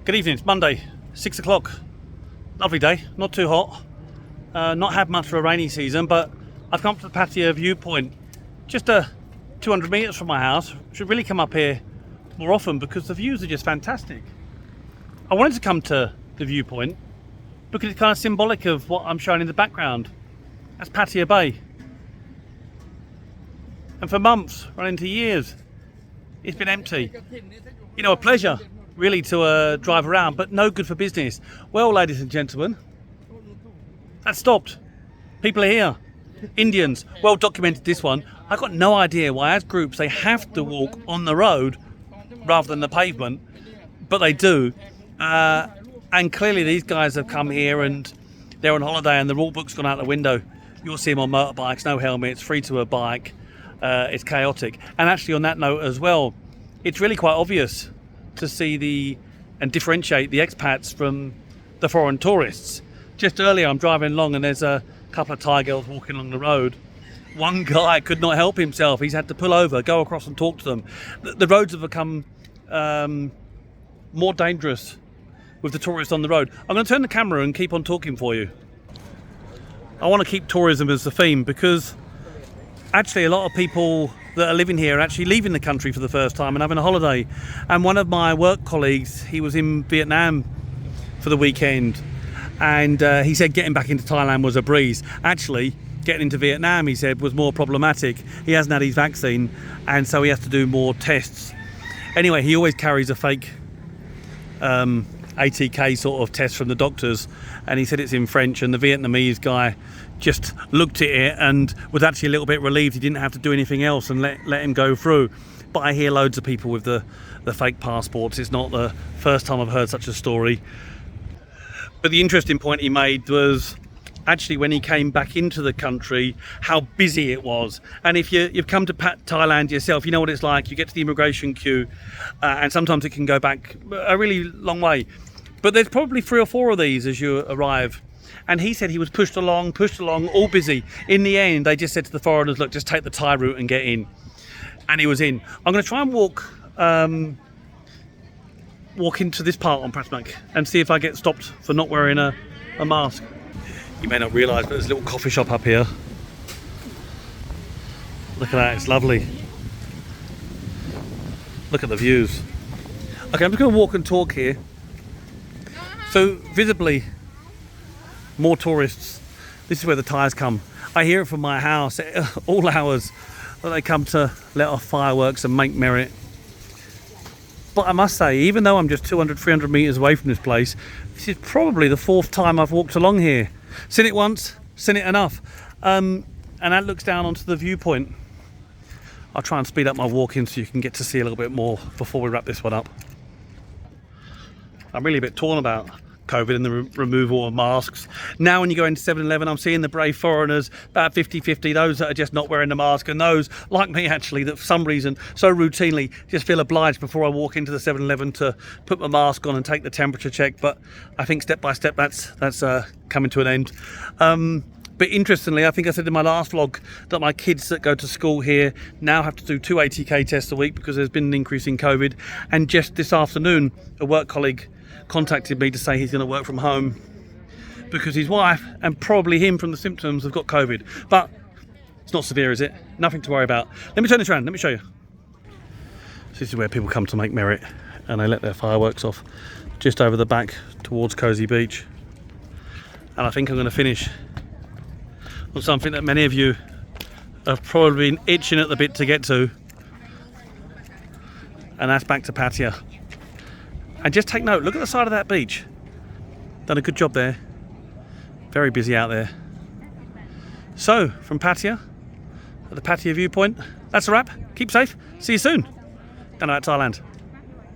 Good evening, it's Monday, 6 o'clock. Lovely day, not too hot. Not had much for a rainy season, but I've come to the Pattaya viewpoint. Just 200 metres from my house. Should really come up here more often because the views are just fantastic. I wanted to come to the viewpoint because it's kind of symbolic of what I'm showing in the background. That's Pattaya Bay. And for months, running into years, it's been empty. You know, a pleasure really to drive around, but no good for business. Well, ladies and gentlemen, that's stopped. People are here. Indians, well documented this one. I've got no idea why as groups they have to walk on the road rather than the pavement, but they do. And clearly these guys have come here and they're on holiday and the rule book's gone out the window. You'll see them on motorbikes, no helmets, free to a bike. It's chaotic. And actually on that note as well, it's really quite obvious to see and differentiate the expats from the foreign tourists. Just earlier I'm driving along and there's a couple of Thai girls walking along the road. One guy could not help himself. He's had to pull over, go across and talk to them. The roads have become more dangerous with the tourists on the road. I'm going to turn the camera and keep on talking for you. I want to keep tourism as the theme because actually a lot of people that are living here are actually leaving the country for the first time and having a holiday. And one of my work colleagues, he was in Vietnam for the weekend and he said getting back into Thailand was a breeze. Actually, getting into Vietnam, he said, was more problematic. He hasn't had his vaccine and so he has to do more tests. Anyway, he always carries a fake ATK sort of test from the doctors, and he said it's in French, and the Vietnamese guy just looked at it and was actually a little bit relieved he didn't have to do anything else and let him go through. But I hear loads of people with the fake passports. It's not the first time I've heard such a story. But the interesting point he made was actually when he came back into the country, how busy it was. And if you've come to Thailand yourself, you know what it's like. You get to the immigration queue and sometimes it can go back a really long way. But there's probably 3 or 4 of these as you arrive. And he said he was pushed along, all busy. In the end, they just said to the foreigners, look, just take the Thai route and get in. And he was in. I'm going to try and walk into this part on Pattaya and see if I get stopped for not wearing a mask. You may not realise, but there's a little coffee shop up here. Look at that, it's lovely. Look at the views. Okay, I'm just going to walk and talk here. So, visibly, more tourists. This is where the Thais come. I hear it from my house at all hours that they come to let off fireworks and make merry. But I must say, even though I'm just 200, 300 metres away from this place, this is probably the 4th time I've walked along here. Seen it once, seen it enough. And that looks down onto the viewpoint. I'll try and speed up my walk in so you can get to see a little bit more before we wrap this one up. I'm really a bit torn about COVID and the removal of masks. Now when you go into 7-Eleven, I'm seeing the brave foreigners, about 50-50, those that are just not wearing the mask, and those, like me actually, that for some reason, so routinely, just feel obliged before I walk into the 7-Eleven to put my mask on and take the temperature check. But I think step by step that's coming to an end. But interestingly, I think I said in my last vlog that my kids that go to school here now have to do 2 ATK tests a week because there's been an increase in COVID. And just this afternoon, a work colleague contacted me to say he's going to work from home because his wife and probably him from the symptoms have got COVID. But it's not severe, is it? Nothing to worry about. Let me turn this around, let me show you. So this is where people come to make merit and they let their fireworks off just over the back towards Cozy Beach. And I think I'm going to finish on something that many of you have probably been itching at the bit to get to, and that's back to Pattaya. And just take note, look at the side of that beach. Done a good job there. Very busy out there. So, from Pattaya, at the Pattaya viewpoint, that's a wrap. Keep safe. See you soon. Down about Thailand.